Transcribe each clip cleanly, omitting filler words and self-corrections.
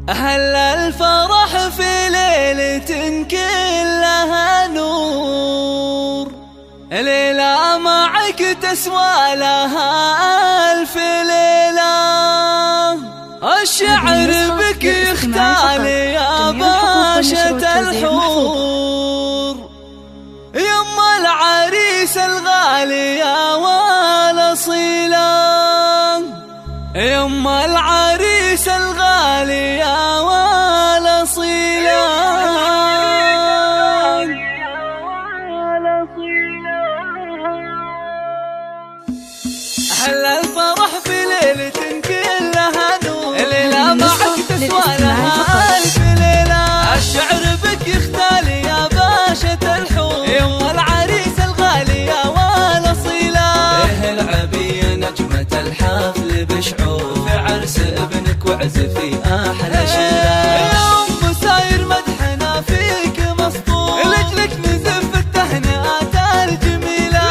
أهل الفرح في ليلة كلها نور، ليلة معك تسوى لها ألف ليلة. الشعر بك يختال يا باشا الحور، يما العريس الغالي يا والأصيلة، يما العريس الغالي يا والأصيلة. أهل الفرح في ليلة كلها نور، ليلة معك تسوى لها ألف ليلة. الشعر بك يختال يا باشا الحور، يما العريس الغالي يا والأصيلة. إيه العبي نجمة الحفل بشعور، في عرس ابنك واعزفي أحلى شيلة. يا أم ساير مدحنا فيك مسطور، لجلك نزف التهنئات الجميلة.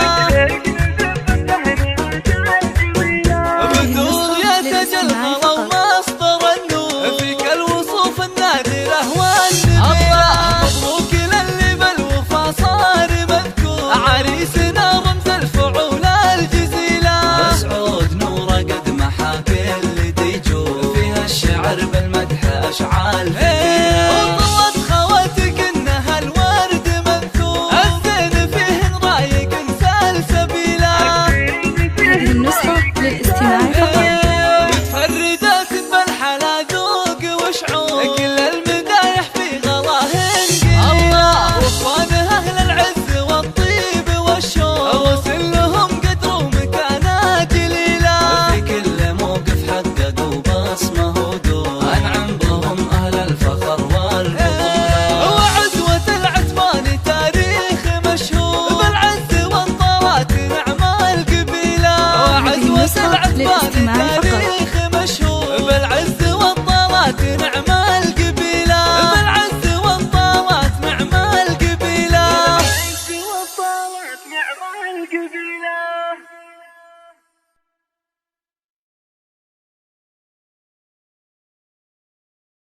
بدور يسجل غلا ومسطر النور، فيك الوصوف النادرة والنبيلة. مبروك للي بالوفا صار مذكور، عريسنا رمز الفعول الجزيلة. مسعود نوره قد محاك اللي تيجور، فيها الشعر بالمدح أشعال ثقيلة. وطوت خواتك إنها الورد منثور، الزين فيهن رايق سلسبيلة. هذه النسخة للاستماع فقط. متفردات بالحلا ذوق وشعور، كل المدايح في غلاهن قليلة. الله واخوانها أهل العز والطيب والشوق، وصل لهم قدر ومكانة جليلة. في كل موقف حققوا بصمة ودور، أنعم بهم أهل الفخر والبطولة. وعزوة العتبان تاريخ مشهور، بالعز والطارات نعم القبيلة. وعزوة العتبان تاريخ مشهور، بالعز والطارات نعم القبيلة. بالعز والطارات نعم القبيلة. بالعز والطارات نعم القبيلة.